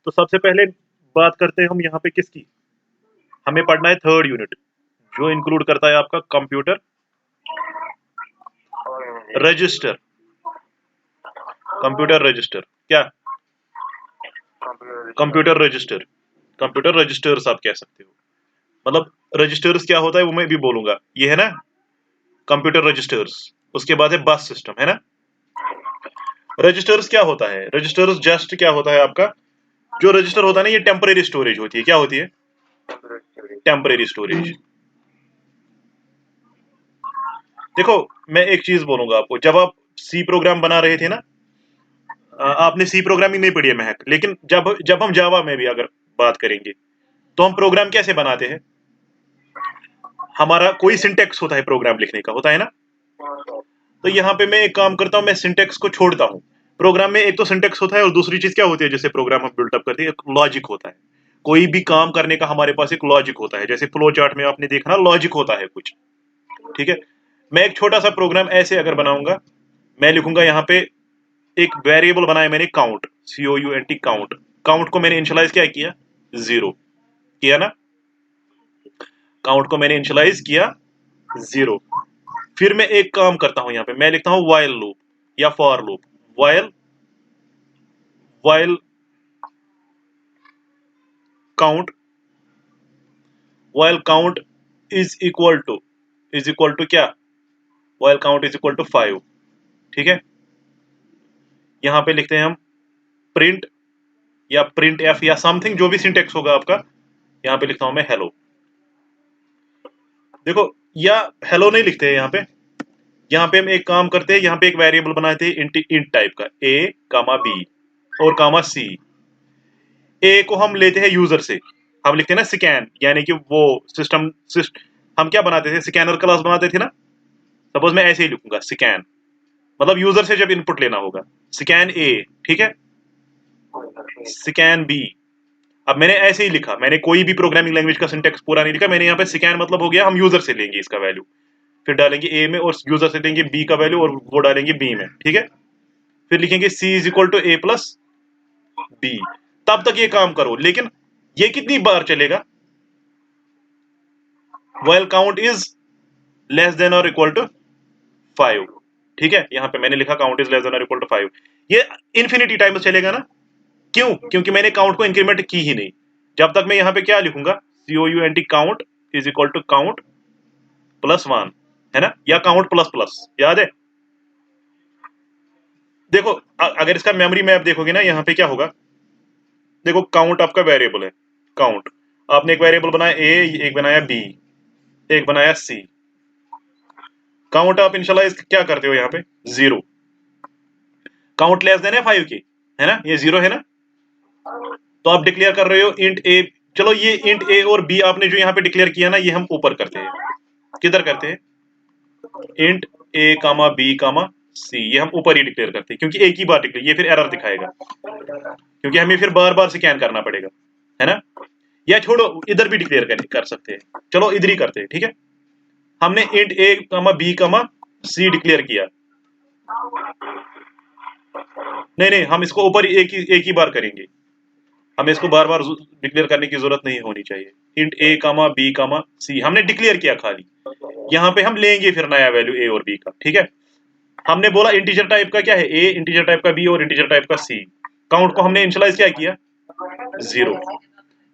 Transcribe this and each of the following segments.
तो सबसे पहले बात करते हैं हम यहाँ पे किसकी, हमें पढ़ना है थर्ड यूनिट जो इंक्लूड करता है आपका कंप्यूटर रजिस्टर। कंप्यूटर रजिस्टर क्या, कंप्यूटर रजिस्टर, कंप्यूटर रजिस्टर्स आप कह सकते हो। मतलब रजिस्टर्स क्या होता है वो मैं भी बोलूंगा, ये है ना कंप्यूटर रजिस्टर्स। उसके बाद है बस सिस्टम, है ना। रजिस्टर्स क्या होता है, रजिस्टर्स जस्ट क्या होता है आपका, जो रजिस्टर होता है ना ये टेम्परेरी स्टोरेज होती है। क्या होती है, टेम्परेरी स्टोरेज। देखो मैं एक चीज बोलूंगा आपको, जब आप सी प्रोग्राम बना रहे थे ना, आपने सी प्रोग्रामिंग नहीं पढ़ी है महक, लेकिन जब जब हम जावा में भी अगर बात करेंगे तो हम प्रोग्राम कैसे बनाते हैं, हमारा कोई सिंटेक्स होता है प्रोग्राम लिखने का, होता है ना। तो यहाँ पे मैं एक काम करता हूँ, मैं सिंटेक्स को छोड़ता हूँ। प्रोग्राम में एक तो सिंटेक्स होता है और दूसरी चीज क्या होती है, जैसे प्रोग्राम हम बिल्डअप करते हैं एक लॉजिक होता है। कोई भी काम करने का हमारे पास एक लॉजिक होता है, जैसे फ्लो चार्ट में आपने देखा ना लॉजिक होता है कुछ, ठीक है। मैं एक छोटा सा प्रोग्राम ऐसे अगर बनाऊंगा, मैं लिखूंगा यहाँ पे एक वेरिएबल बनाया मैंने काउंट, COUNT काउंट। काउंट को मैंने इनिशियलाइज क्या किया, 0 किया ना, काउंट को मैंने इनिशियलाइज किया 0। फिर मैं एक काम करता हूं, यहाँ पे मैं लिखता हूं वाइल लूप या for loop. While while count, while count is equal to क्या, while count is equal to 5, ठीक है। यहाँ पे लिखते हैं हम प्रिंट या प्रिंट एफ या समथिंग, जो भी सिंटेक्स होगा आपका। यहाँ पे लिखता हूं मैं हेलो। देखो या हेलो नहीं लिखते हैं यहाँ पे हम एक काम करते हैं, यहाँ पे एक वेरिएबल बनाते हैं इंट टाइप का, ए कामा बी और कामा सी। ए को हम लेते हैं यूजर से, हम लिखते हैं ना स्कैन, यानी कि वो सिस्टम हम क्या बनाते थे, स्कैनर क्लास बनाते थे ना। सपोज मैं ऐसे ही लिखूंगा स्कैन, मतलब यूजर से जब इनपुट लेना होगा, स्कैन ए, ठीक है, स्कैन बी। अब मैंने ऐसे ही लिखा, मैंने कोई भी प्रोग्रामिंग लैंग्वेज का सिंटेक्स पूरा नहीं लिखा, मैंने यहाँ पे स्कैन मतलब हो गया हम यूजर से लेंगे इसका वैल्यू, फिर डालेंगे ए में और यूजर से लेंगे बी का वैल्यू और वो डालेंगे बी में, ठीक है। फिर लिखेंगे C is equal to A plus B. तब तक ये काम करो, लेकिन ये कितनी बार चलेगा, while count is less than or equal to 5, ठीक है। यहाँ पे मैंने लिखा काउंट इज लेस देन और इक्वल टू 5, ये इन्फिनिटी टाइम चलेगा ना। क्यों, क्योंकि मैंने काउंट को इंक्रीमेंट की ही नहीं। जब तक मैं यहाँ पे क्या लिखूंगा, COUNT count is equal to count plus 1, है ना, या काउंट प्लस प्लस, याद है। देखो अगर इसका मेमोरी मैप देखोगे ना, यहाँ पे क्या होगा, देखो काउंट आपका वेरिएबल है, काउंट आपने एक वेरिएबल बनाया ए, एक बनाया बी, एक बनाया सी। काउंट आप इनिशियलाइज क्या करते हो यहाँ पे 0, काउंट लेस देन है 5 की, है ना, ये 0 है ना। तो आप डिक्लेयर कर रहे हो इंट ए। चलो ये इंट ए और बी आपने जो यहाँ पे डिक्लेयर किया ना, ये हम ऊपर करते हैं, किधर करते हैं, इंट ए कामा बी कामा सी, ये हम ऊपर ही डिक्लेयर करते हैं, क्योंकि एक ही बार डिक्लेयर, ये फिर एरर दिखाएगा, क्योंकि हमें फिर बार बार स्कैन करना पड़ेगा, है ना। या छोड़ो इधर भी डिक्लेयर कर सकते हैं, चलो इधर ही करते हैं, ठीक है। हमने इंट ए कामा बी कामा सी डिक्लेयर किया, नहीं नहीं हम इसको ऊपर एक ही बार करेंगे, हमें इसको बार बार डिक्लेयर करने की जरूरत नहीं होनी चाहिए। इंट ए कामा बी कामा सी हमने डिक्लेयर किया खाली, यहाँ पे हम लेंगे फिर नया वैल्यू ए और बी का, ठीक है। हमने बोला इंटीजर टाइप का क्या है ए, इंटीजर टाइप का बी और इंटीजर टाइप का सी। काउंट को हमने इनिशियलाइज क्या किया 0।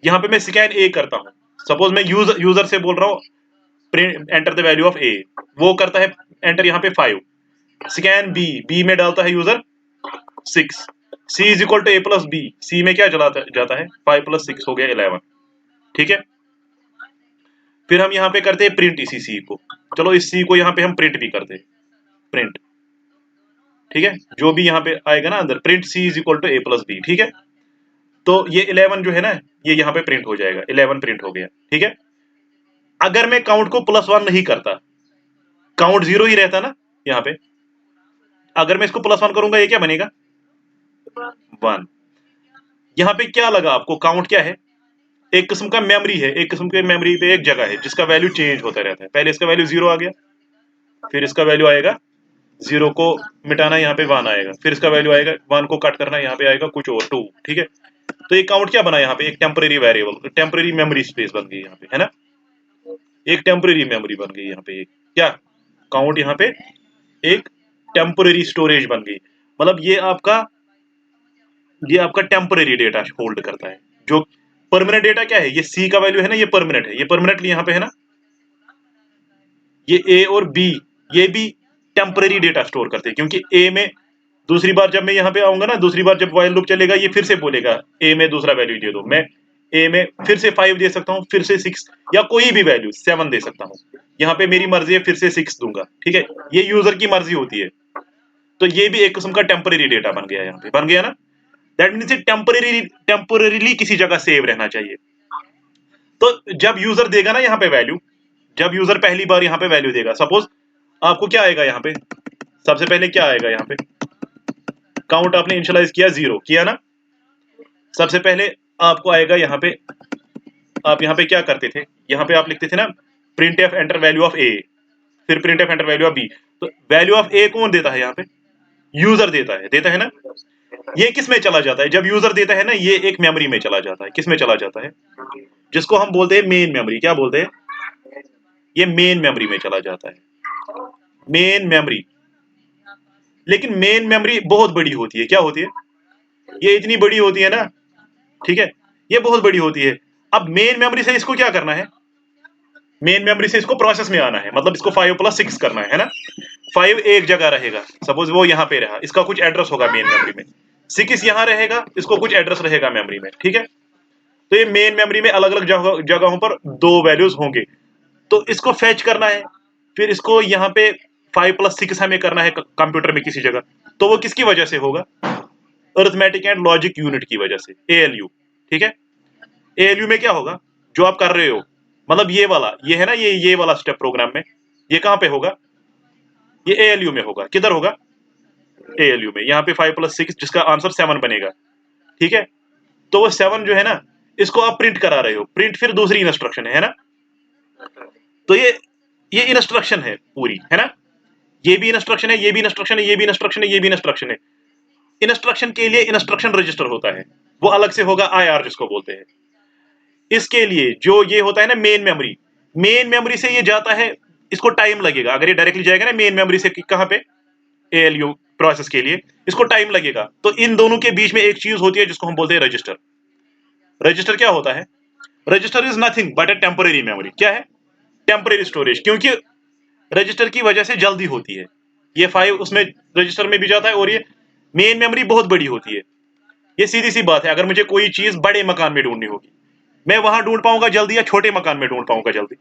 यहाँ पे मैं स्कैन ए करता हूँ, सपोज मैं यूजर से बोल रहा हूँ print enter the value of A, वो करता है एंटर यहाँ पे 5। स्कैन बी, बी में डालता है user 6। C is equal to A plus B, C में क्या जाता है 5 प्लस 6 हो गया 11, ठीक है। फिर हम यहाँ पे करते हैं प्रिंट इसी सी को, चलो इस सी को यहाँ पे हम प्रिंट भी करते हैं, प्रिंट, ठीक है। जो भी यहाँ पे आएगा ना अंदर, print C is equal to A plus B, ठीक है। तो ये 11 जो है ना, ये यहाँ पे प्रिंट हो जाएगा, 11 प्रिंट हो गया, ठीक है। अगर मैं काउंट को +1 नहीं करता, काउंट 0 ही रहता ना यहाँ पे, अगर मैं इसको +1 करूंगा ये क्या बनेगा 1। यहाँ पे क्या लगा आपको, काउंट क्या है, एक किस्म का मेमोरी है, एक किस्म के मेमोरी पे एक जगह है जिसका वैल्यू चेंज होता रहता है। पहले इसका वैल्यू 0 आ गया, फिर इसका वैल्यू आएगा 0 को मिटाना यहाँ पे 1 आएगा, फिर इसका वैल्यू आएगा 1 को कट करना यहाँ पे आएगा कुछ और 2, ठीक है। तो ये काउंट क्या बना यहाँ पे, एक temporary variable, temporary memory space बन गई यहाँ पे, है ना, एक टेम्परेरी मेमोरी बन गई यहाँ पे, क्या काउंट यहाँ पे एक टेम्परेरी स्टोरेज बन गई। मतलब ये आपका टेम्परेरी डेटा होल्ड करता है। जो परमानेंट डेटा क्या है, ये सी का वैल्यू है ना, ये परमानेंट है, ये परमानेंटली यहाँ पे है ना, ये ए और बी ये भी टेम्परेरी डेटा स्टोर करते हैं, क्योंकि ए में दूसरी बार जब मैं यहाँ पे आऊंगा ना, दूसरी बार जब व्हाइल लूप चलेगा, ये फिर से बोलेगा ए में दूसरा वैल्यू दे दो, मैं ए में फिर से 5 दे सकता हूँ, फिर से 6 या कोई भी वैल्यू 7 दे सकता हूँ। यहाँ पे मेरी मर्जी है, फिर से 6 दूंगा, ठीक है, ये यूजर की मर्जी होती है। तो ये भी एक किस्म का टेम्परेरी डेटा बन गया, यहाँ पे बन गया ना, दैट मीन्स टेम्परेरीली किसी जगह सेव रहना चाहिए। तो जब यूजर देगा ना यहाँ पे वैल्यू, जब यूजर पहली बार यहाँ पे वैल्यू देगा, सपोज आपको क्या आएगा यहाँ पे, सबसे पहले क्या आएगा यहाँ पे, काउंट आपने इनिशियलाइज किया 0 किया ना, सबसे पहले आपको आएगा यहाँ पे, आप यहाँ पे क्या करते थे, यहाँ पे आप लिखते थे ना print F enter value of A, फिर print F enter value of B. तो वैल्यू ऑफ ए कौन देता है यहाँ पे, यूजर देता है ना। ये किस में चला जाता है, जब यूजर देता है ना, ये एक मेमोरी में चला जाता है, किस में चला जाता है, जिसको हम बोलते हैं मेन मेमोरी, क्या बोलते हैं, ये मेन मेमोरी में चला जाता है, मेन मेमोरी। लेकिन मेन मेमोरी बहुत बड़ी होती है, क्या होती है, ये इतनी बड़ी होती है ना, ठीक है, ये बहुत बड़ी होती है। अब मेन मेमोरी से इसको क्या करना है, मेन मेमोरी से इसको प्रोसेस में आना है, मतलब इसको 5+6 करना है ना। 5 एक जगह रहेगा, सपोज वो यहाँ पे रहा, इसका कुछ एड्रेस होगा मेन मेमोरी में, 6 यहाँ रहेगा, इसको कुछ एड्रेस रहेगा मेमोरी में, ठीक है। तो ये मेन मेमोरी में अलग अलग जगहों पर 2 वैल्यूज होंगे, तो इसको फेच करना है, फिर इसको यहाँ पे 5+6 हमें करना है कंप्यूटर में किसी जगह, तो वो किसकी वजह से होगा, अरिथमेटिक एंड लॉजिक यूनिट की वजह से, ALU, ठीक है। ALU में क्या होगा, जो आप कर रहे हो, मतलब ये वाला, ये है ना, ये वाला स्टेप प्रोग्राम में, ये कहां पे होगा, ये ALU में होगा, किधर होगा, ALU में, यहाँ पे 5+6 जिसका आंसर 7 बनेगा, ठीक है। तो वो 7 जो है ना, इसको आप प्रिंट करा रहे हो, प्रिंट फिर दूसरी इंस्ट्रक्शन है ना। तो ये इंस्ट्रक्शन है पूरी, है ना, ये भी इंस्ट्रक्शन है, ये भी इंस्ट्रक्शन है, ये भी इंस्ट्रक्शन है, ये भी इंस्ट्रक्शन है। इंस्ट्रक्शन के लिए इंस्ट्रक्शन रजिस्टर होता है, वो अलग से होगा, IR जिसको बोलते हैं। इसके लिए जो ये होता है ना मेन मेमोरी से ये जाता है, इसको टाइम लगेगा, अगर ये डायरेक्टली जाएगा ना मेन मेमोरी से कहां पे, ALU प्रोसेस के लिए, इसको टाइम लगेगा। तो इन दोनों के बीच में एक चीज होती है जिसको हम बोलते हैं रजिस्टर। रजिस्टर क्या होता है, register is nothing but A temporary memory, क्या है, टेम्परेरी स्टोरेज, क्योंकि रजिस्टर की वजह से जल्दी होती है, ये 5 उसमें रजिस्टर में भी जाता है, और ये मेन मेमोरी बहुत बड़ी होती है। ये सीधी सी बात है, अगर मुझे कोई चीज बड़े मकान में ढूंढनी होगी, मैं वहां ढूंढ पाऊंगा जल्दी या छोटे मकान में ढूंढ पाऊंगा जल्दी,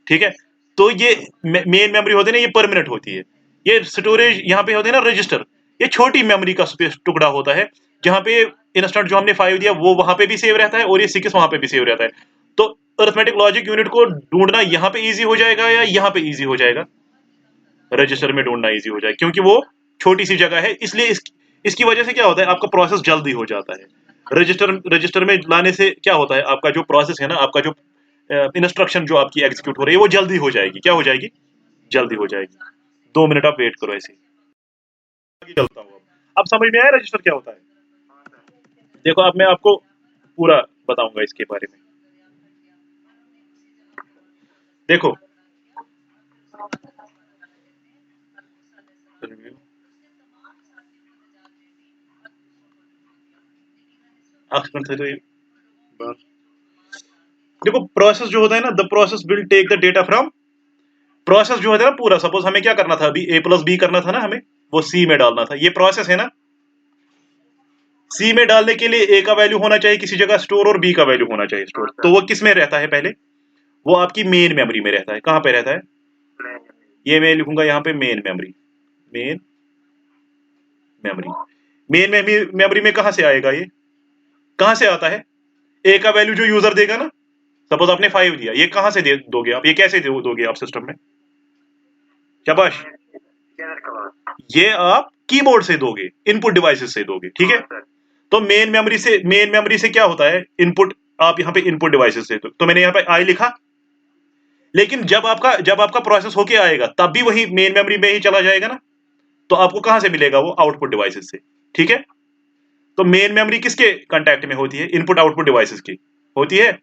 ठीक है। तो ये मेन मेमोरी होती है ना, ये परमानेंट होती है। ये स्टोरेज यहाँ पे होते हैं ना रजिस्टर, ये छोटी मेमोरी का स्पेस टुकड़ा होता है, जहाँ पे इंस्टेंट जो हमने 5 दिया वो वहां पे भी सेव रहता है, और ये 6 वहां पे भी सेव रहता है। तो अरिथमेटिक लॉजिक यूनिट को ढूंढना यहाँ पे इजी हो जाएगा या यहाँ पे इजी हो जाएगा, रजिस्टर में ढूंढना इजी हो जाएगा, क्योंकि वो छोटी सी जगह है, इसलिए इसकी वजह से क्या होता है, आपका प्रोसेस जल्दी हो जाता है। रजिस्टर में लाने से क्या होता है, आपका जो प्रोसेस है ना, आपका जो इंस्ट्रक्शन जो आपकी एग्जीक्यूट हो रही है, वो जल्दी हो जाएगी, क्या हो जाएगी, जल्दी हो जाएगी। 2 मिनट आप वेट करो, ऐसे आगे चलता हूँ। अब समझ में आया रजिस्टर क्या होता है। देखो अब मैं आपको पूरा बताऊंगा इसके बारे में। देखो देखो प्रोसेस जो होता है ना, the process will take the data from, process जो होता है ना पूरा, सपोज हमें क्या करना था अभी, A+B करना था ना, हमें वो C में डालना था, ये प्रोसेस है ना। C में डालने के लिए A का वैल्यू होना चाहिए किसी जगह स्टोर, और B का वैल्यू होना चाहिए स्टोर। तो वो किस में रहता है, पहले वो आपकी मेन मेमोरी में रहता है। कहां पे रहता है, ये मैं लिखूंगा यहाँ पे main memory, main memory. Main memory में कहां से आएगा, ये कहां से आता है, A का वैल्यू जो यूजर देगा ना, सपोज आपने 5 दिया, ये कहां से दोगे आप, ये कैसे दोगे आप सिस्टम में, शाबाश, ये आप कीबोर्ड से दोगे, इनपुट डिवाइसेस से दोगे, ठीक है। तो मेन मेमोरी से क्या होता है, इनपुट, आप यहाँ पे इनपुट डिवाइसेस से, तो मैंने यहाँ पे आई लिखा, लेकिन जब आपका प्रोसेस होके आएगा तब भी वही मेन मेमोरी में ही चला जाएगा ना, तो आपको कहां से मिलेगा वो, आउटपुट डिवाइसेस से, ठीक है। तो मेन मेमोरी किसके कांटेक्ट में होती है? इनपुट आउटपुट डिवाइसेस की होती है।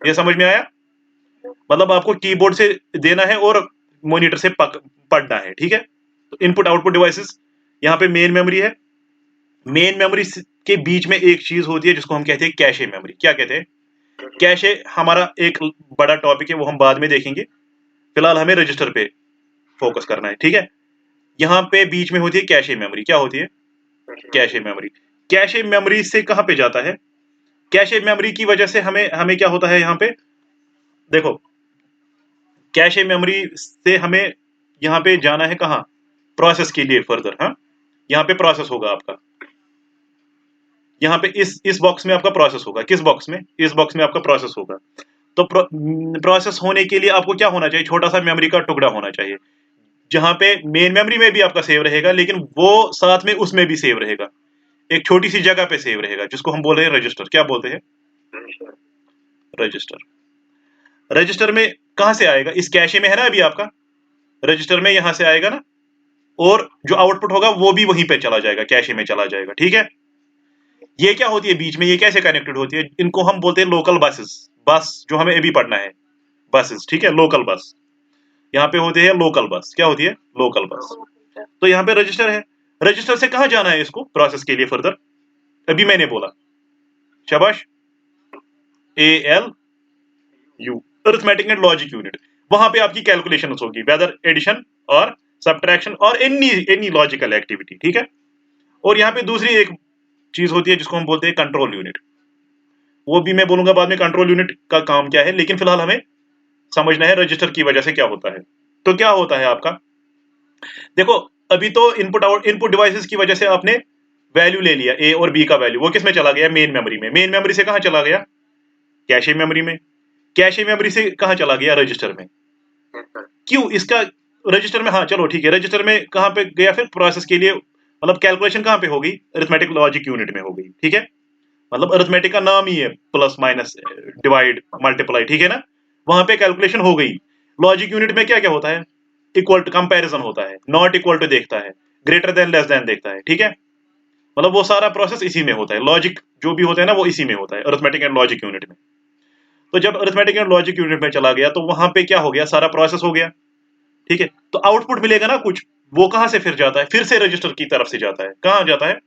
ये समझ में आया? मतलब आपको कीबोर्ड से देना है और मॉनिटर से पढ़ना है, ठीक है? तो इनपुट आउटपुट डिवाइसेस, यहाँ पे मेन मेमोरी है। मेन मेमोरी के बीच में एक चीज होती है जिसको हम कहते हैं कैशे मेमोरी। क्या कहते हैं? कैशे हमारा एक बड़ा टॉपिक है, वो हम बाद में देखेंगे। फिलहाल हमें रजिस्टर पे फोकस करना है, ठीक है? यहाँ पे बीच में होती है कैशे मेमोरी। क्या होती है? Cache memory. कैशे मेमोरी से कहाँ पे जाता है? कैशे मेमोरी की वजह से हमें हमें क्या होता है यहाँ पे? देखो, कैशे मेमोरी से हमें यहाँ पे जाना है कहाँ? प्रोसेस के लिए फर्दर। हाँ, यहाँ पे प्रोसेस होगा आपका। यहाँ पे इस बॉक्स में आपका प्रोसेस होगा। किस बॉक्स में? इस बॉक्स में आपका प्रोसेस होगा। तो प्रोसेस होने के लिए आपको क्या होना चाहिए? छोटा सा मेमोरी का टुकड़ा होना चाहिए, जहां पे मेन मेमोरी में भी आपका सेव रहेगा, लेकिन वो साथ में उसमें भी सेव रहेगा। एक छोटी सी जगह पे सेव रहेगा, जिसको हम बोल रहे हैं रजिस्टर। क्या बोलते हैं? रजिस्टर। रजिस्टर में कहां से आएगा? इस कैशे में है ना अभी आपका, रजिस्टर में यहां से आएगा ना, और जो आउटपुट होगा वो भी वहीं पे चला जाएगा, कैशे में चला जाएगा, ठीक है? ये क्या होती है बीच में? ये कैसे कनेक्टेड होती है? इनको हम बोलते हैं लोकल बसेस। बस जो हमें अभी पढ़ना है, बसेस, ठीक है? Local bus. यहाँ पे होते हैं लोकल बस। क्या होती है? Local bus. तो यहाँ पे रजिस्टर है। रजिस्टर से कहाँ जाना है इसको प्रोसेस के लिए फर्दर? अभी मैंने बोला, शाबाश, ALU, arithmetic and logic unit. वहां पे आपकी कैलकुलेशन होगी, वेदर एडिशन और सब्ट्रैक्शन और एनी लॉजिकल एक्टिविटी, ठीक है? और यहाँ पे दूसरी एक चीज होती है जिसको हम बोलते हैं कंट्रोल यूनिट। वो भी मैं बोलूंगा बाद में कंट्रोल यूनिट का काम क्या है, लेकिन फिलहाल हमें समझना है रजिस्टर की वजह से क्या होता है। तो क्या होता है आपका? देखो, अभी तो इनपुट डिवाइसेस की वजह से आपने वैल्यू ले लिया, ए और बी का वैल्यू। वो किस में चला गया? मेन मेमोरी में। मेन मेमोरी से कहां चला गया? कैशे मेमोरी में। कैशे मेमोरी से कहां चला गया? रजिस्टर में। क्यों इसका? रजिस्टर में, हाँ चलो ठीक है, रजिस्टर में कहां पे गया फिर प्रोसेस के लिए? मतलब कैलकुलेशन कहां पे होगी? अरिथमेटिक लॉजिक यूनिट में हो गई, ठीक है? मतलब अरिथमेटिक का नाम ही है प्लस माइनस डिवाइड मल्टीप्लाई, ठीक है ना? वहां पे कैलकुलेशन हो गई। लॉजिक यूनिट में क्या क्या होता है? इक्वल टू कंपैरिजन होता है, नॉट इक्वल टू देखता है, ग्रेटर देन लेस देन देखता है, ठीक है? मतलब वो सारा प्रोसेस इसी में होता है। लॉजिक जो भी होता है ना, वो इसी में होता है, अरिथमेटिक एंड लॉजिक यूनिट में। तो जब अरिथमेटिक एंड लॉजिक यूनिट में चला गया तो वहां पे क्या हो गया? सारा प्रोसेस हो गया, ठीक है? तो आउटपुट मिलेगा ना कुछ, वो कहां से फिर जाता है? फिर से रजिस्टर की तरफ से जाता है। कहां जाता है?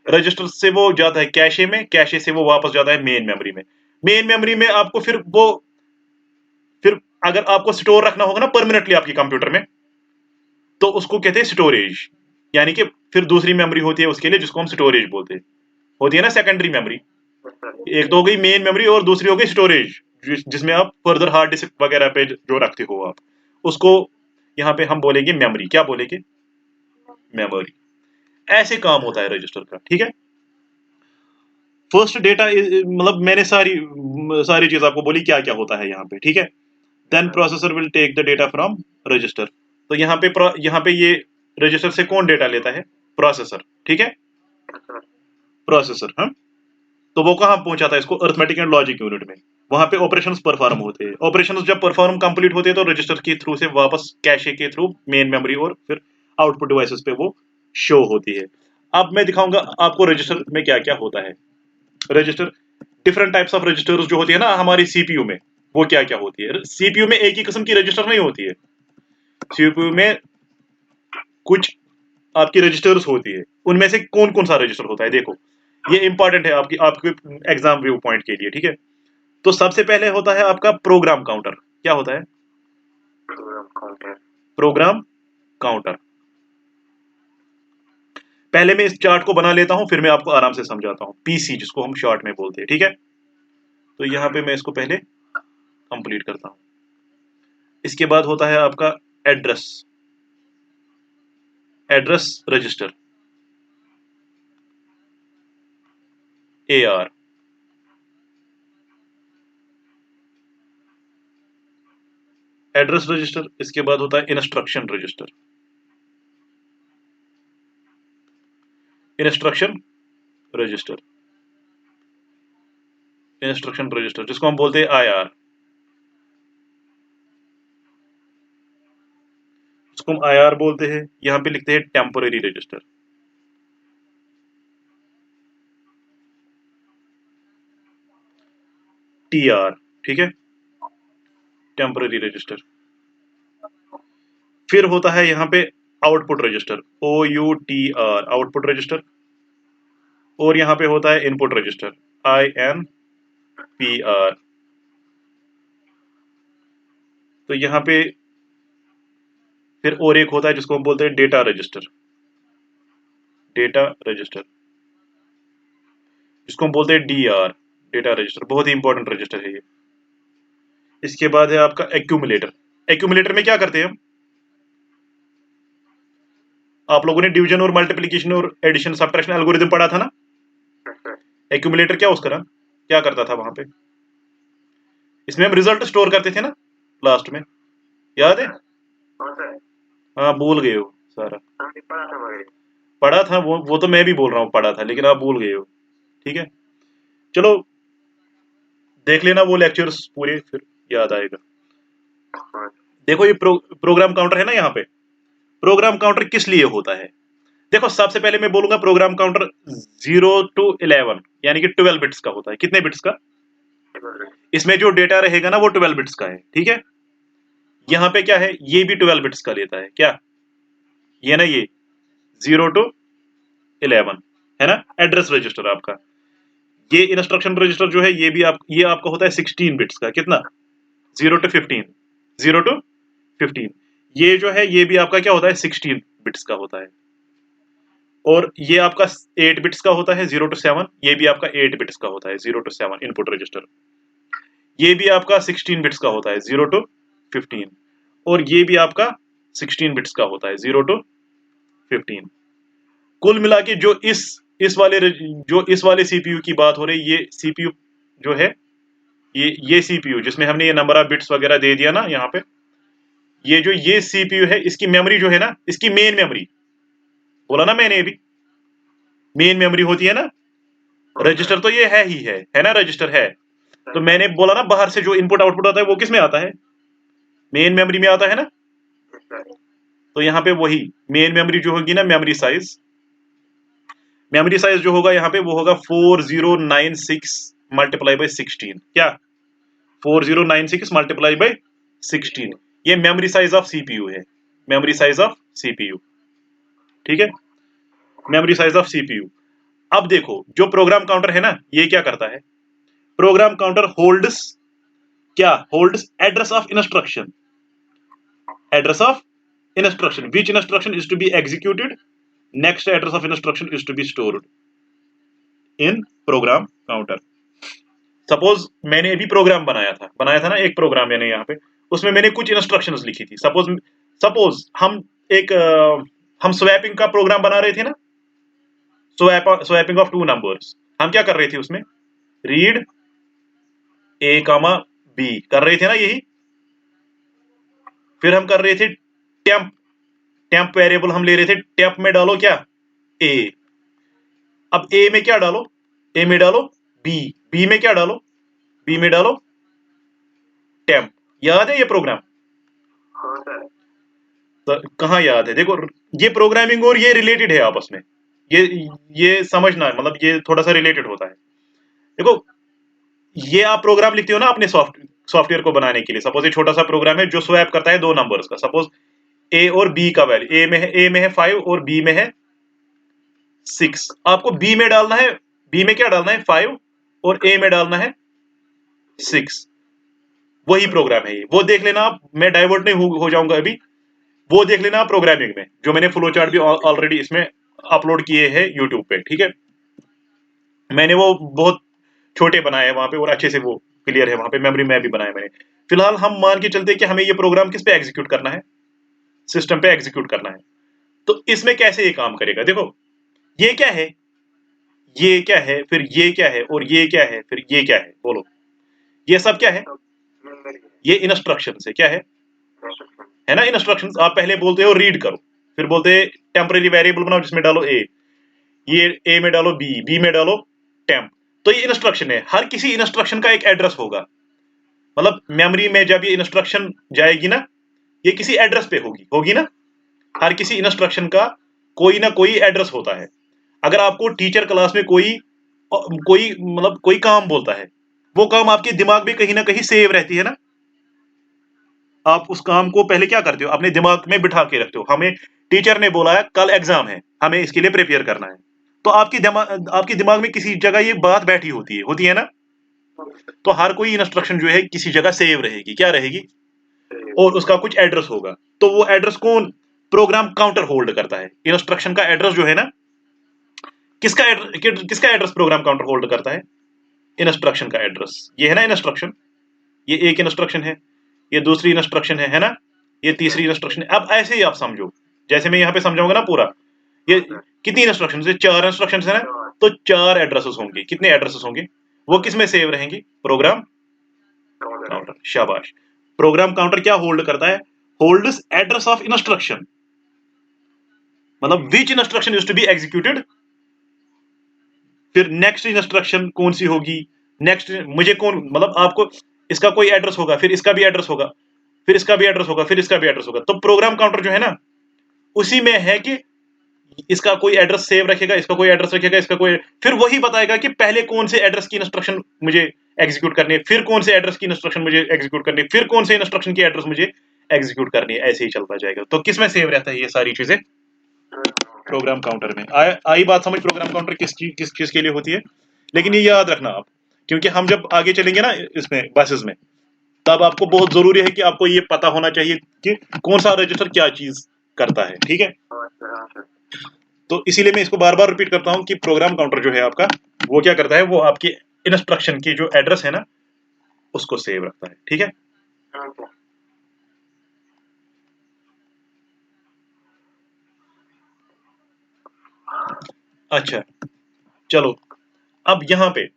रजिस्टर से वो जाता है कैशे में, कैशे से वो वापस जाता है मेन मेमोरी में। मेन मेमोरी में आपको फिर अगर आपको स्टोर रखना होगा ना परमानेंटली आपके कंप्यूटर में, तो उसको कहते हैं स्टोरेज। यानी कि फिर दूसरी मेमोरी होती है उसके लिए, जिसको हम स्टोरेज बोलते हैं। होती है ना सेकेंडरी मेमोरी। एक तो हो गई मेन मेमोरी और दूसरी हो गई स्टोरेज, जिसमें आप फर्दर हार्ड डिस्क वगैरह पे जो रखते हो आप, उसको यहाँ पे हम बोलेंगे मेमोरी। क्या बोलेंगे? मेमोरी। ऐसे काम होता है रजिस्टर का, ठीक है? फर्स्ट डेटा, मतलब मैंने सारी सारी चीज आपको बोली क्या क्या होता है यहाँ पे, ठीक है? Then processor will take the data from register. तो यहाँ पे ये रजिस्टर से कौन डेटा लेता है? प्रोसेसर, ठीक है? प्रोसेसर, हाँ। तो वो कहाँ पहुंचाता है इसको? अरिथमेटिक एंड लॉजिक यूनिट में। वहां पे ऑपरेशंस परफॉर्म होते हैं। ऑपरेशंस जब परफॉर्म कंप्लीट होते हैं तो रजिस्टर के थ्रू से वापस कैशे के थ्रू मेन मेमोरी और फिर आउटपुट डिवाइसेस पे वो शो होती है। अब मैं दिखाऊंगा आपको रजिस्टर में क्या क्या होता है। Register, different types of registers जो होती है ना हमारी सीपीयू में, वो क्या क्या होती है? सीपीयू में एक ही किस्म की रजिस्टर नहीं होती है। सीपीयू में कुछ आपकी रजिस्टर्स होती है। उनमें से कौन कौन सा रजिस्टर होता है? देखो, ये इंपॉर्टेंट है आपकी आपके एग्जाम व्यू पॉइंट के लिए, ठीक है? तो सबसे पहले होता है आपका प्रोग्राम काउंटर। क्या होता है? Program counter. पहले मैं इस चार्ट को बना लेता हूं, फिर मैं आपको आराम से समझाता हूं। पीसी जिसको हम शॉर्ट में बोलते हैं, ठीक है? तो यहां पे मैं इसको पहले कंप्लीट करता हूं। इसके बाद होता है आपका address, address register, AR। Address register. इसके बाद होता है instruction register, instruction register, instruction register जिसको हम बोलते हैं IR, जिसको हम IR बोलते हैं। यहां पे लिखते हैं टेम्पोररी रजिस्टर। TR, ठीक है, टेम्पररी रजिस्टर। फिर होता है यहाँ पे output register, OUTR, output register. और यहाँ पे होता है इनपुट रजिस्टर, INPR। तो यहाँ पे फिर और एक होता है जिसको हम बोलते हैं डेटा रजिस्टर, डेटा रजिस्टर, जिसको हम बोलते हैं DR, डेटा रजिस्टर। बहुत ही इंपॉर्टेंट रजिस्टर है ये। इसके बाद है आपका एक्यूमुलेटर। एक्यूमुलेटर में क्या करते हैं हम? आप लोगों ने डिवीजन और मल्टीप्लिकेशन और एडिशन सब्ट्रैक्शन एल्गोरिथम पढ़ा था ना? एक्यूमुलेटर क्या उसका ना क्या करता था वहां पे? इसमें हम रिजल्ट स्टोर करते थे ना लास्ट में, याद है? हाँ, भूल गए हो सारा। पढ़ा था वो तो मैं भी बोल रहा हूँ पढ़ा था, लेकिन आप भूल गए हो। ठीक है, चलो देख लेना वो लेक्चर्स पूरे, फिर याद आएगा। देखो ये प्रोग्राम काउंटर है ना, यहाँ पे प्रोग्राम काउंटर किस लिए होता है? देखो सबसे पहले मैं बोलूंगा प्रोग्राम काउंटर 0 to 11 यानी कि 12 बिट्स का होता है। कितने बिट्स का? इसमें जो डेटा रहेगा ना वो 12 बिट्स का है, ठीक है। यहाँ पे क्या है, ये भी 12 बिट्स का लेता है, क्या ये ना, ये 0 to 11 है ना, एड्रेस रजिस्टर आपका। ये इंस्ट्रक्शन रजिस्टर जो है ये आपका होता है 16 बिट्स का। कितना? 0 to 15, 0 to 15। ये जो है ये भी आपका क्या होता है, 16 बिट्स का होता है। और ये आपका 8 बिट्स का होता है, 0 to 7। ये भी आपका 8 बिट्स का होता है, 0 to 7 इनपुट रजिस्टर। ये भी आपका 16 बिट्स का होता है, 0 to 15। और ये भी आपका 16 बिट्स का होता है, 0 to 15। कुल मिला के जो इस वाले सीपीयू की बात हो रही, ये सीपीयू जो है, ये सीपीयू जिसमें हमने ये नंबर ऑफ बिट्स वगैरह दे दिया ना यहाँ पे, ये सीपीयू है, इसकी मेमोरी जो है ना, इसकी मेन मेमोरी बोला ना मैंने अभी, मेन मेमोरी होती है ना। रजिस्टर तो ये है ही है ना, रजिस्टर है। तो मैंने बोला ना बाहर से जो इनपुट आउटपुट आता है वो किस में आता है? मेन मेमोरी में आता है ना। तो यहाँ पे वही मेन मेमोरी जो होगी ना, मेमोरी साइज जो होगा यहाँ पे वो होगा 4096 मल्टीप्लाई बाई 16। क्या? 4096 मल्टीप्लाई बाई 16। ये मेमोरी साइज ऑफ सीपीयू है, मेमोरी साइज ऑफ सीपीयू, ठीक है, मेमोरी साइज ऑफ सीपीयू। अब देखो जो प्रोग्राम काउंटर है ना, ये क्या करता है? Program counter holds address of instruction, which instruction is to be executed, next address of instruction is to be stored in program counter। Suppose मैंने अभी प्रोग्राम बनाया था ना, एक प्रोग्राम मैंने यहाँ पे, उसमें मैंने कुछ इंस्ट्रक्शंस लिखी थी। सपोज हम स्वैपिंग का प्रोग्राम बना रहे थे ना, स्वैपिंग ऑफ 2 नंबर्स। हम क्या कर रहे थे उसमें? रीड A, B कर रहे थे ना, यही। फिर हम कर रहे थे टेम्प वेरिएबल हम ले रहे थे, टेम्प में डालो क्या? A। अब A में क्या डालो? A में डालो B में क्या डालो? B में डालो टेम्प। याद है ये प्रोग्राम? तो कहाँ याद है? देखो ये प्रोग्रामिंग और ये रिलेटेड है आपस में, ये समझना है, मतलब ये थोड़ा सा रिलेटेड होता है। देखो ये आप प्रोग्राम लिखते हो ना अपने सॉफ्टवेयर को बनाने के लिए। सपोज ये छोटा सा प्रोग्राम है जो स्वैप करता है 2 नंबर्स का। सपोज A और B का वैल्यू, A में है 5 और B में है 6। आपको B में डालना है, B में क्या डालना है? 5 और A में डालना है 6। वही प्रोग्राम है ये, वो देख लेना आप। मैं डाइवर्ट नहीं हो जाऊंगा अभी, वो देख लेना आप प्रोग्रामिंग में, जो मैंने फ्लो चार्ट भी ऑलरेडी इसमें अपलोड किए हैं यूट्यूब पे, ठीक है। मैंने वो बहुत छोटे बनाए हैं वहां पे और अच्छे से वो क्लियर है वहां पे, मेमोरी में भी बनाया मैंने। फिलहाल हम मान के चलते कि हमें ये प्रोग्राम किस पे एग्जीक्यूट करना है? सिस्टम पे एग्जीक्यूट करना है। तो इसमें कैसे ये काम करेगा? देखो ये क्या है, ये क्या है, फिर ये क्या है, और ये क्या है, फिर ये क्या है? बोलो ये सब क्या है? ये इंस्ट्रक्शन है। क्या है ना, इंस्ट्रक्शन। आप पहले बोलते हो रीड करो, फिर बोलते हैं टेम्परेरी वेरिएबल बनाओ जिसमें डालो A, ये A में डालो B में डालो टेम्प। तो ये इंस्ट्रक्शन है। हर किसी इंस्ट्रक्शन का एक एड्रेस होगा, मतलब मेमोरी में जब ये इंस्ट्रक्शन जाएगी ना, ये किसी एड्रेस पे होगी ना। हर किसी इंस्ट्रक्शन का कोई ना कोई एड्रेस होता है। अगर आपको टीचर क्लास में कोई मतलब कोई काम बोलता है, वो काम आपके दिमाग में कहीं ना कहीं सेव रहती है ना। आप उस काम को पहले क्या करते हो, अपने दिमाग में बिठा के रखते हो। हमें टीचर ने बोला है कल एग्जाम है, हमें इसके लिए प्रिपेयर करना है, तो आपके दिमाग में किसी जगह ये बात बैठी होती है ना। तो हर कोई इंस्ट्रक्शन जो है किसी जगह सेव रहेगी, क्या रहेगी, और उसका कुछ एड्रेस होगा। तो वो एड्रेस कौन, प्रोग्राम काउंटर होल्ड करता है। इंस्ट्रक्शन का एड्रेस जो है ना, किसका एड्रेस प्रोग्राम काउंटर होल्ड करता है, इंस्ट्रक्शन का एड्रेस। ये है ना इंस्ट्रक्शन, ये एक इंस्ट्रक्शन है, ये दूसरी इंस्ट्रक्शन है ना, ये तीसरी इंस्ट्रक्शन है। अब ऐसे ही आप समझो, जैसे मैं यहाँ पे समझाऊंगा ना पूरा, ये कितनी इंस्ट्रक्शन है, 4 इंस्ट्रक्शन है ना, तो 4 एड्रेसेस होंगे। कितने एड्रेसेस होंगे, वो किस में सेव रहेंगी, प्रोग्राम काउंटर। शाबाश। प्रोग्राम काउंटर क्या होल्ड करता है, होल्ड्स एड्रेस ऑफ इंस्ट्रक्शन, मतलब which instruction is to be executed. फिर नेक्स्ट इंस्ट्रक्शन कौन सी होगी, नेक्स्ट मुझे कौन, मतलब आपको इसका कोई एड्रेस होगा, फिर इसका भी एड्रेस होगा, फिर इसका भी एड्रेस होगा, फिर इसका भी एड्रेस होगा। तो प्रोग्राम काउंटर जो है ना, उसी में है कि इसका कोई एड्रेस सेव रखेगा, इसका कोई एड्रेस रखेगा, इसका कोई, फिर वही बताएगा कि पहले कौन से एड्रेस की इंस्ट्रक्शन मुझे एग्जीक्यूट करनी है, फिर कौन से एड्रेस की इंस्ट्रक्शन मुझे एग्जीक्यूट करनी है, फिर कौन से इंस्ट्रक्शन की एड्रेस मुझे एग्जीक्यूट करनी है। ऐसे ही चलता जाएगा। तो किस में सेव रहता है ये सारी चीजें, प्रोग्राम काउंटर में। आई बात समझ, प्रोग्राम काउंटर किस चीज के लिए होती है। लेकिन ये याद रखना आप, क्योंकि हम जब आगे चलेंगे ना इसमें बसेस में, तब आपको बहुत जरूरी है कि आपको ये पता होना चाहिए कि कौन सा रजिस्टर क्या चीज करता है। ठीक है, तो इसीलिए मैं इसको बार बार रिपीट करता हूं कि प्रोग्राम काउंटर जो है आपका, वो क्या करता है, वो आपके इंस्ट्रक्शन की जो एड्रेस है ना, उसको सेव रखता है। ठीक है, अच्छा चलो, अब यहां पे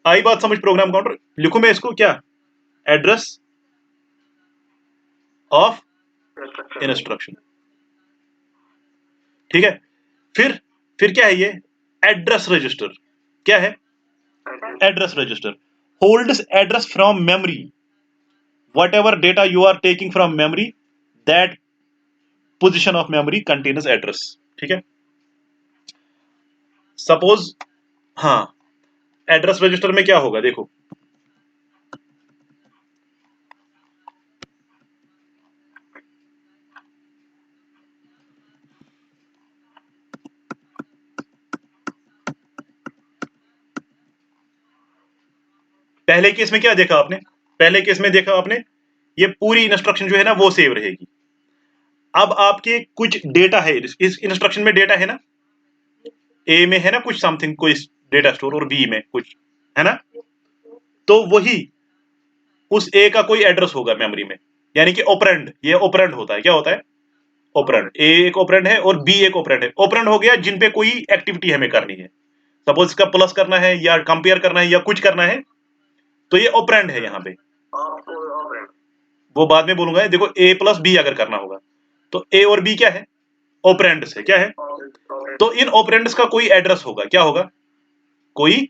आई बात समझ, प्रोग्राम काउंटर लिखूं मैं इसको क्या, एड्रेस ऑफ इंस्ट्रक्शन। ठीक है, फिर क्या है ये, एड्रेस रजिस्टर। क्या है, address register holds address from memory, whatever data you are taking from memory, that position of memory contents address. ठीक है, सपोज, हाँ, एड्रेस रजिस्टर में क्या होगा देखो, पहले केस में क्या देखा आपने, पहले केस में देखा आपने, ये पूरी इंस्ट्रक्शन जो है ना वो सेव रहेगी। अब आपके कुछ डेटा है, इस इंस्ट्रक्शन में डेटा है ना, ए में है ना कुछ समथिंग, कोई डेटा स्टोर, और बी में कुछ है ना, तो वही उस ए का कोई एड्रेस होगा मेमोरी में, यानी कि ऑपरेंड, ये ऑपरेंड होता है। क्या होता है, ऑपरेंड। ए एक ऑपरेंड है और बी एक ऑपरेंड है। ऑपरेंड हो गया जिन पे कोई एक्टिविटी हमें करनी है, सपोज इसका प्लस करना है या कंपेयर करना है या कुछ करना है, तो ये ऑपरेंड है यहाँ पे, वो बाद में बोलूंगा। देखो ए प्लस बी अगर करना होगा, तो ए और बी क्या है, ऑपरेंड्स है। क्या है, तो इन ऑपरेंड्स का कोई एड्रेस होगा, क्या होगा, कोई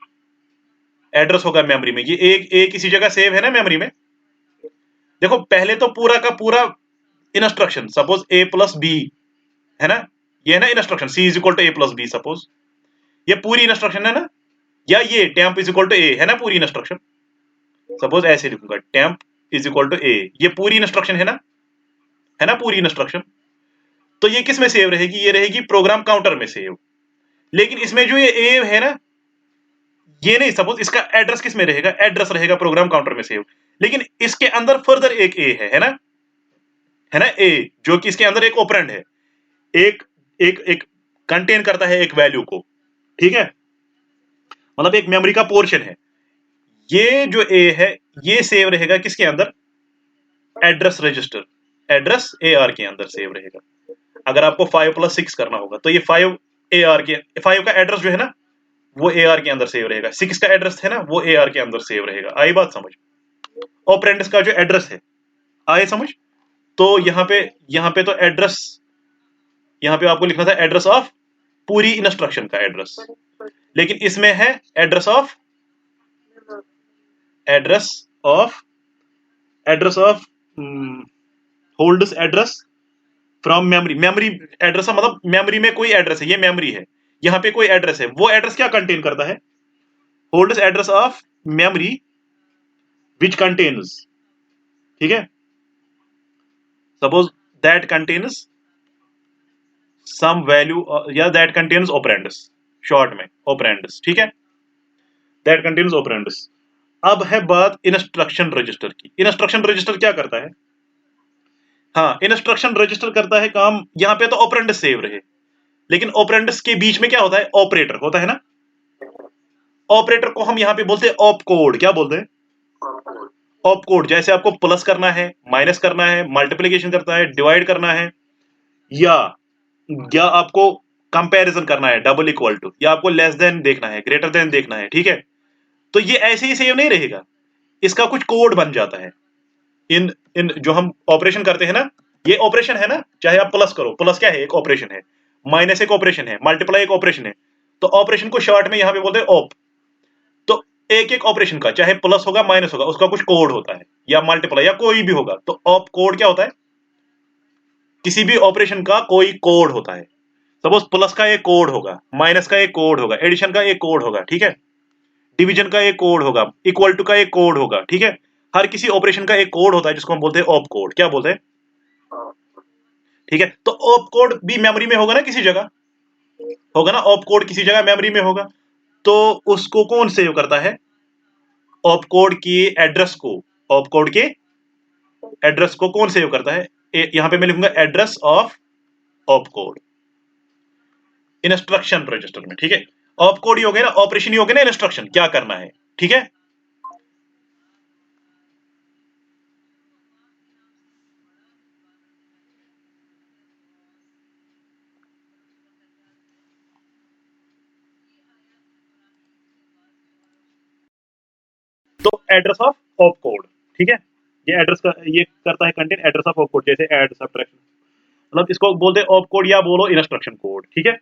एड्रेस होगा मेमोरी में। ये ए किसी जगह सेव है ना मेमोरी में। देखो पहले तो पूरा का पूरा instruction, suppose A plus B है ना, ये है ना instruction, C is equal to A plus B, suppose ये पूरी इंस्ट्रक्शन है ना, या ये temp is equal to A है ना पूरी इंस्ट्रक्शन, सपोज ऐसे लिखूंगा, temp is equal to A, ये पूरी इंस्ट्रक्शन है ना पूरी इंस्ट्रक्शन। तो ये किस में सेव रहेगी, ये रहेगी प्रोग्राम काउंटर में सेव। लेकिन इसमें जो ये ए है ना, ये नहीं, सपोज इसका एड्रेस किस में रहेगा, एड्रेस रहेगा प्रोग्राम काउंटर में सेव। लेकिन इसके अंदर फर्दर एक ए है ना, ए, जो कि इसके अंदर एक ऑपरेंड है, एक एक एक कंटेन करता है एक वैल्यू को। ठीक है, मतलब एक मेमोरी का पोर्शन है। ये जो ए है ये सेव रहेगा किसके अंदर, एड्रेस रजिस्टर, एड्रेस AR के अंदर सेव रहेगा। अगर आपको 5 + 6 करना होगा, तो ये 5 AR के, 5 का एड्रेस जो है ना वो AR के अंदर सेव रहेगा, 6 का एड्रेस है ना वो AR के अंदर सेव रहेगा। आई बात समझ, ऑपरेंड्स का जो एड्रेस है, आए समझ। तो यहाँ पे तो एड्रेस, यहाँ पे आपको लिखना था एड्रेस ऑफ पूरी इंस्ट्रक्शन का एड्रेस, लेकिन इसमें है address of holds address from memory. Memory address मतलब मेमोरी में कोई एड्रेस है, ये मेमोरी है, यहाँ पे कोई एड्रेस है, वो एड्रेस क्या कंटेन करता है, holds address of memory which contains, ठीक है, suppose that contains some value या that contains operands, short में operands, ठीक है, that contains operands। अब है बात इंस्ट्रक्शन रजिस्टर की। इंस्ट्रक्शन रजिस्टर क्या करता है? हाँ, इंस्ट्रक्शन रजिस्टर करता है काम, यहाँ पे तो ऑपरेंड सेव रहे, लेकिन ऑपरेंड्स के बीच में क्या होता है? ऑपरेटर होता है ना। ऑपरेटर को हम यहाँ पे बोलते हैं ऑप कोड। क्या बोलते हैं? Op code. जैसे आपको प्लस करना है, माइनस करना है, मल्टीप्लिकेशन करना है, डिवाइड करना है, या आपको कंपैरिजन करना है, डबल इक्वल टू, या आपको लेस देन देखना है, ग्रेटर देन देखना है, ठीक है, तो ये ऐसे ही सेव नहीं रहेगा, इसका कुछ कोड बन जाता है। इन इन जो हम ऑपरेशन करते हैं ना, ये ऑपरेशन है ना, चाहे आप प्लस करो, प्लस क्या है? एक ऑपरेशन है, माइनस एक ऑपरेशन है, मल्टीप्लाई एक ऑपरेशन है, तो ऑपरेशन को शॉर्ट में यहां पे बोलते हैं ऑप। तो एक एक ऑपरेशन का, चाहे प्लस होगा माइनस होगा, उसका कुछ कोड होता है, या मल्टीप्लाई या कोई भी होगा, तो ऑप कोड क्या होता है? किसी भी ऑपरेशन का कोई कोड होता है। सपोज प्लस का एक कोड होगा, माइनस का एक कोड होगा, एडिशन का एक कोड होगा, ठीक है, डिवीजन का एक कोड होगा, इक्वल टू का एक कोड होगा, ठीक है, हर किसी ऑपरेशन का एक कोड होता है जिसको हम बोलते हैं ऑप कोड। क्या बोलते हैं? ठीक है, तो ऑप कोड भी मेमोरी में होगा ना, किसी जगह होगा ना, ऑप कोड किसी जगह मेमोरी में होगा, तो उसको कौन सेव करता है? ऑप कोड के एड्रेस को, ऑप कोड के एड्रेस को कौन सेव करता है? यहां पे मैं लिखूंगा address of op code, instruction register में, ठीक है। ऑप कोड ही हो गया ना, ऑपरेशन ही हो गया ना, इंस्ट्रक्शन क्या करना है, ठीक है। तो एड्रेस ऑफ ऑप कोड, ठीक है, ये एड्रेस का ये करता है contain address of op code, जैसे ऐड सब्ट्रैक्शन, मतलब इसको बोलते हैं ऑप कोड या बोलो इंस्ट्रक्शन कोड, ठीक है।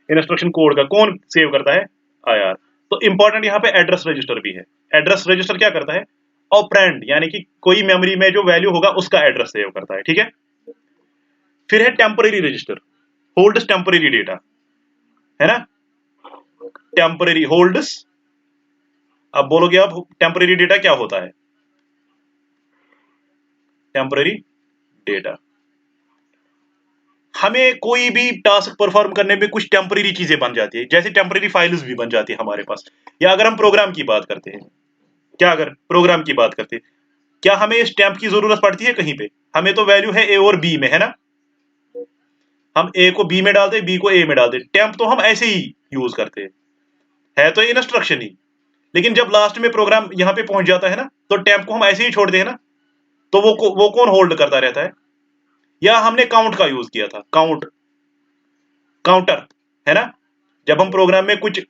इंस्ट्रक्शन कोड का कौन सेव करता है? आईआर। तो इंपॉर्टेंट यहाँ पे एड्रेस रजिस्टर भी है। एड्रेस रजिस्टर क्या करता है? ऑपरेंड, यानी कि कोई मेमोरी में जो वैल्यू होगा उसका एड्रेस सेव करता है, ठीक है। फिर है temporary register, holds temporary data, है ना, टेम्परेरी होल्ड्स। अब बोलोगे आप टेम्परेरी डेटा क्या होता है? टेम्परेरी डेटा, हमें कोई भी टास्क परफॉर्म करने में कुछ टेम्परेरी चीजें बन जाती है, जैसे टेम्परेरी फाइल्स भी बन जाती है हमारे पास। या अगर हम प्रोग्राम की बात करते हैं, क्या अगर प्रोग्राम की बात करते हैं, क्या हमें स्टैंप की जरूरत पड़ती है कहीं पे? हमें तो वैल्यू है ए और बी में, है ना, हम ए को बी में डालते, बी को ए में डालते, टेम्प तो हम ऐसे ही यूज करते हैं, है तो इंस्ट्रक्शन ही, लेकिन जब लास्ट में प्रोग्राम यहाँ पे पहुंच जाता है ना, तो टेम्प को हम ऐसे ही छोड़ते हैं ना, तो वो कौन होल्ड करता रहता है? या हमने काउंट का यूज किया था, काउंटर, है ना, जब हम प्रोग्राम में कुछ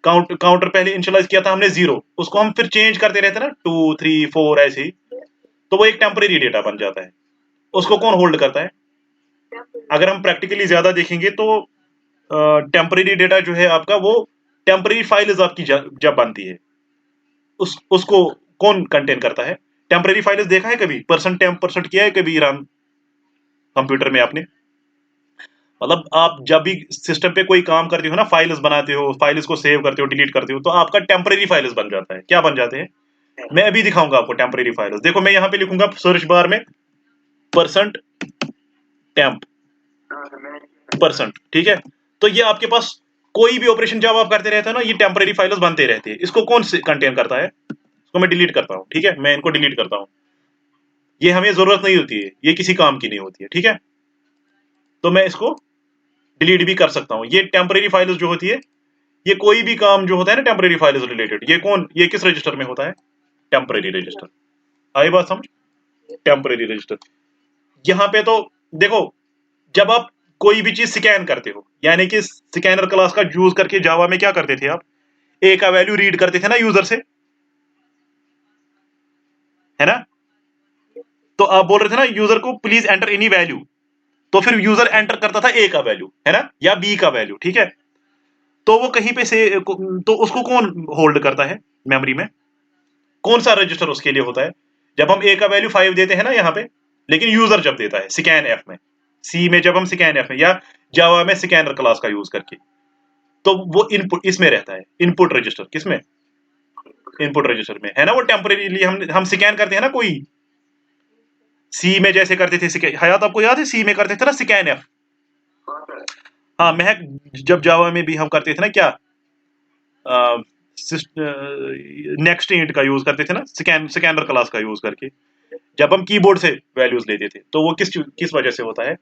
काउंटर पहले इनिशियलाइज किया था हमने 0, उसको हम फिर चेंज करते रहते ना, 2 3 4 ऐसे ही, तो वो एक टेम्परेरी डेटा बन जाता है। उसको कौन होल्ड करता है? अगर हम प्रैक्टिकली ज्यादा देखेंगे तो टेम्परेरी डेटा जो है आपका, वो टेम्परेरी फाइल्स आपकी जब बनती है, उसको कौन कंटेन करता है? टेम्परेरी फाइल्स देखा है कभी? परसेंट टेम्प परसेंट किया है कभी रन कंप्यूटर में आपने? मतलब आप जब भी सिस्टम पे कोई काम करते हो ना, फाइल्स बनाते हो, फाइल्स को सेव करते हो, डिलीट करते हो, तो आपका टेम्परेरी फाइल्स बन जाता है। क्या बन जाते हैं? मैं अभी दिखाऊंगा आपको टेम्परेरी फाइल्स। देखो मैं यहाँ पे लिखूंगा सर्च बार में परसेंट टेम्प परसेंट, ठीक है, तो ये आपके पास कोई भी ऑपरेशन जब आप करते रहते हो ना, ये टेम्परेरी फाइल्स बनते रहते हैं। इसको कौन कंटेन करता है? इसको मैं डिलीट करता हूँ, ठीक है, मैं इनको डिलीट करता हूँ, ये हमें जरूरत नहीं होती है, ये किसी काम की नहीं होती है, ठीक है, तो मैं इसको डिलीट भी कर सकता हूँ। ये टेम्परेरी फाइल्स जो होती है, ये कोई भी काम जो होता है ना टेम्परेरी फाइल्स रिलेटेड, ये किस रजिस्टर में होता है? Temporary register. आई बात समझ? Temporary register. यहाँ पे तो देखो, जब आप कोई भी चीज स्कैन करते हो, यानी कि स्कैनर क्लास का यूज करके जावा में क्या करते थे आप? ए का वैल्यू रीड करते थे ना यूजर से, है ना, तो आप बोल रहे थे ना यूजर को प्लीज एंटर एनी वैल्यू, तो फिर यूजर एंटर करता था ए का वैल्यू, है ना, या बी का वैल्यू, ठीक है, तो वो कहीं पे से तो उसको कौन होल्ड करता है मेमोरी में? कौन सा रजिस्टर उसके लिए होता है? जब हम ए का वैल्यू 5 देते हैं ना यहाँ पे, लेकिन यूजर जब देता है स्कैन एफ में, सी में, जब हम स्कैन एफ में या जावा में स्कैनर क्लास का यूज करके, तो वो इनपुट इसमें रहता है, इनपुट रजिस्टर किसमें? इनपुट रजिस्टर में, है ना। वो टेम्परेरीली हम स्कैन करते हैं ना, कोई सी में जैसे करते थे, हयात आपको याद है सी में करते थे ना स्कैन एफ। हाँ महक, जब जावा में भी हम करते थे ना क्या, नेक्स्ट इंट का यूज करते थे ना, स्कैनर क्लास का यूज करके जब हम कीबोर्ड से वैल्यूज लेते थे, तो वो किस वजह से होता है,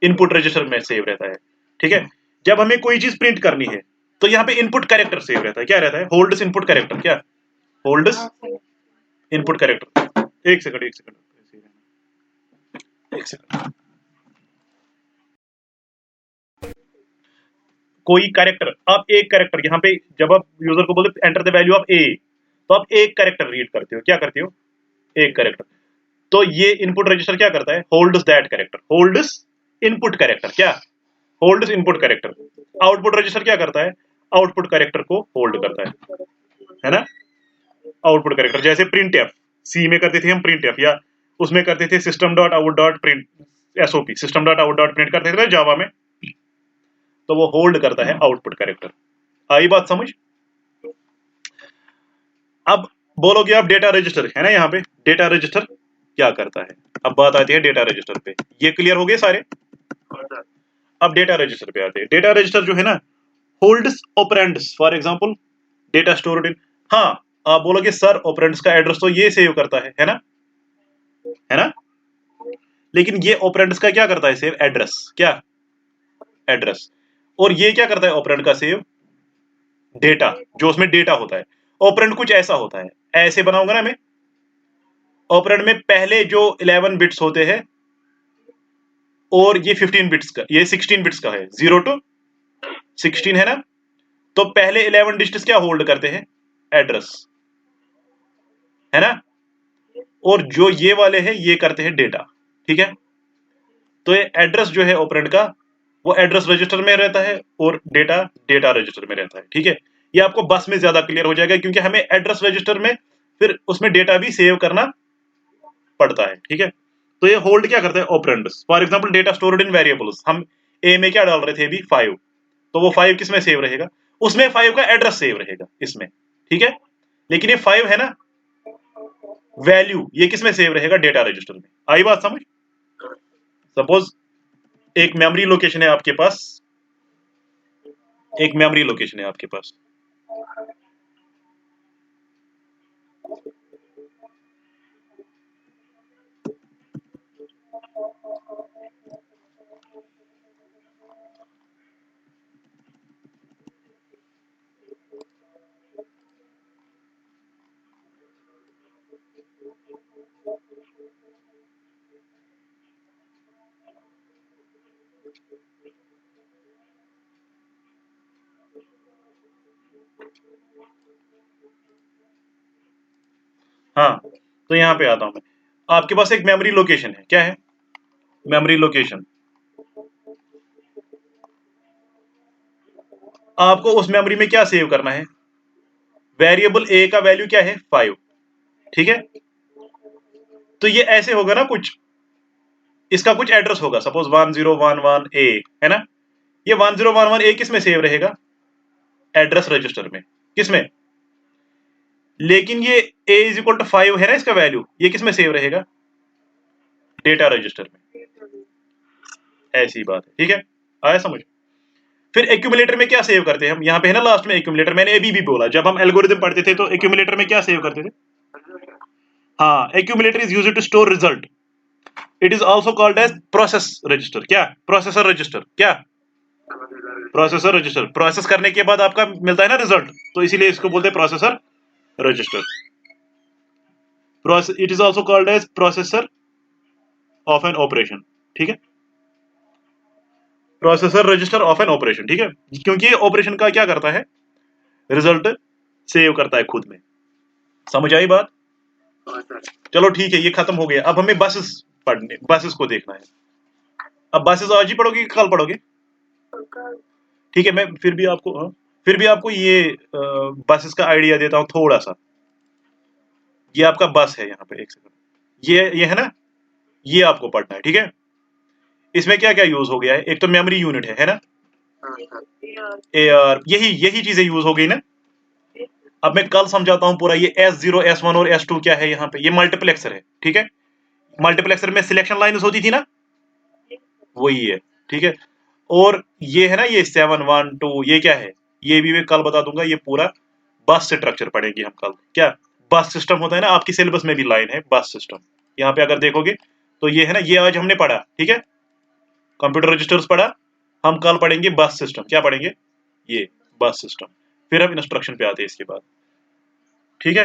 इनपुट रजिस्टर में सेव रहता है। ठीक है, जब हमें कोई चीज प्रिंट करनी है तो यहाँ पे इनपुट कैरेक्टर सेव रहता है, क्या रहता है, होल्ड्स इनपुट कैरेक्टर, क्या होल्ड्स इनपुट कैरेक्टर। एक सेकंड एक सेकंड एक सेकंड, कोई कैरेक्टर, आप एक कैरेक्टर यहाँ पे जब आप यूजर को बोलते एंटर द वैल्यू ऑफ ए, तो आप एक कैरेक्टर रीड करते हो, क्या करते हो, एक कैरेक्टर। तो ये इनपुट रजिस्टर क्या करता है, holds that character, holds input character, क्या holds input character. Output register क्या करता है, आउटपुट कैरेक्टर को होल्ड करता है ना। आउटपुट कैरेक्टर जैसे प्रिंट एफ, सी में करते थे हम प्रिंट एफ, या उसमें करते थे system dot out dot print, SOP system dot out dot print करते थे जावा में, तो वो होल्ड करता है आउटपुट कैरेक्टर। आई बात समझ। अब बोलोगे आप डेटा रजिस्टर है ना, यहाँ पे डेटा रजिस्टर क्या करता है। अब बात आती है डेटा रजिस्टर पे, ये क्लियर हो गए सारे। अब डेटा रजिस्टर पे आते हैं। डेटा रजिस्टर जो है ना, holds operands, for example data stored in, हाँ आप बोलोगे सर ऑपरेंड्स का एड्रेस तो ये सेव करता है ना, है ना। लेकिन ये ऑपरेंड्स का क्या करता है सेव, एड्रेस, क्या एड्रेस। और ये क्या करता है ऑपरेंड का सेव, डेटा, जो उसमें डेटा होता है। ऑपरेंड कुछ ऐसा होता है, ऐसे बनाऊंगा ना मैं, ऑपरेंड में पहले जो 11 बिट्स होते हैं और ये 15 बिट्स का, ये 16 बिट्स का है, 0 to 16 है ना। तो पहले 11 डिजिट्स क्या होल्ड करते हैं, एड्रेस, है ना। और जो ये वाले हैं ये करते हैं डेटा, ठीक है। तो ये एड्रेस जो है ऑपरेंड का, वो एड्रेस रजिस्टर में रहता है और डेटा डेटा रजिस्टर में रहता है, ठीक है। ये आपको बस में ज्यादा क्लियर हो जाएगा, क्योंकि हमें एड्रेस रजिस्टर में फिर उसमें डेटा भी सेव करना पड़ता है, ठीक है। तो ये होल्ड क्या करता है, operands. For example data stored in variables, हम ए में क्या डाल रहे थे अभी, 5, तो वो 5 किस में सेव रहेगा, उसमें 5 का एड्रेस सेव रहेगा इसमें, ठीक है। लेकिन ये 5 है ना वैल्यू, ये किस में सेव रहेगा, डेटा रजिस्टर में। आई बात समझ। सपोज एक मेमोरी लोकेशन है आपके पास, एक मेमोरी लोकेशन है आपके पास, हाँ। तो यहां पे आता हूं मैं, आपके पास एक मेमोरी लोकेशन है, क्या है, मेमोरी लोकेशन। आपको उस मेमोरी में क्या सेव करना है, वेरिएबल ए का वैल्यू क्या है, 5, ठीक है। तो ये ऐसे होगा ना कुछ, इसका कुछ एड्रेस होगा, सपोज 1011 ए, है ना। ये 1011 ए किस में सेव रहेगा, एड्रेस रजिस्टर में, किस में। लेकिन ये a इज इक्वल टू 5 है ना इसका वैल्यू, ये किस में सेव रहेगा, डेटा रजिस्टर में। ऐसी बात है, ठीक है, आया समझ। फिर एक्यूमुलेटर में क्या सेव करते हैं हम, यहाँ पे है ना लास्ट में एक्यूमुलेटर, मैंने अभी भी बोला जब हम एल्गोरिथम पढ़ते थे तो एक्यूमुलेटर में क्या सेव करते थे। हाँ, accumulator is used to store result, it is also called as process register, क्या प्रोसेसर रजिस्टर, क्या प्रोसेसर रजिस्टर। प्रोसेस करने के बाद आपका मिलता है ना रिजल्ट, तो इसीलिए इसको बोलते हैं processor register. It is also called as processor of an operation, ठीक है, processor register of an operation, ठीक है। क्योंकि ये ऑपरेशन का क्या करता है, रिजल्ट सेव करता है खुद में। समझ आई बात। चलो ठीक है, ये खत्म हो गया। अब हमें बसेस पढ़ने, बसेस को देखना है। अब बसेस आज ही पढ़ोगे कि कल पढ़ोगे, ठीक है। मैं फिर भी आपको ये बसेस का आइडिया देता हूं थोड़ा सा। ये आपका बस है यहाँ पे, एक सेकंड, ये है ना, ये आपको पढ़ना है, ठीक है। इसमें क्या क्या यूज हो गया है, एक तो मेमोरी यूनिट है ना, AR, यही चीजें यूज हो गई ना। अब मैं कल समझाता हूं पूरा। ये S0 S1 और S2 क्या है यहाँ पे, ये मल्टीप्लेक्सर है, ठीक है। मल्टीप्लेक्सर में सिलेक्शन लाइन्स होती थी ना, वही है, ठीक है। और ये है ना, ये 7 1 2, ये क्या है, ये भी मैं कल बता दूंगा। ये पूरा बस स्ट्रक्चर पढ़ेंगे हम कल। क्या बस सिस्टम होता है ना, आपकी सिलेबस में भी लाइन है बस सिस्टम। यहाँ पे अगर देखोगे तो ये है ना, ये आज हमने पढ़ा, ठीक है, कंप्यूटर रजिस्टर्स पढ़ा। हम कल पढ़ेंगे बस सिस्टम। क्या पढ़ेंगे, ये बस सिस्टम। फिर हम इंस्ट्रक्शन पे आते हैं इसके बाद, ठीक है।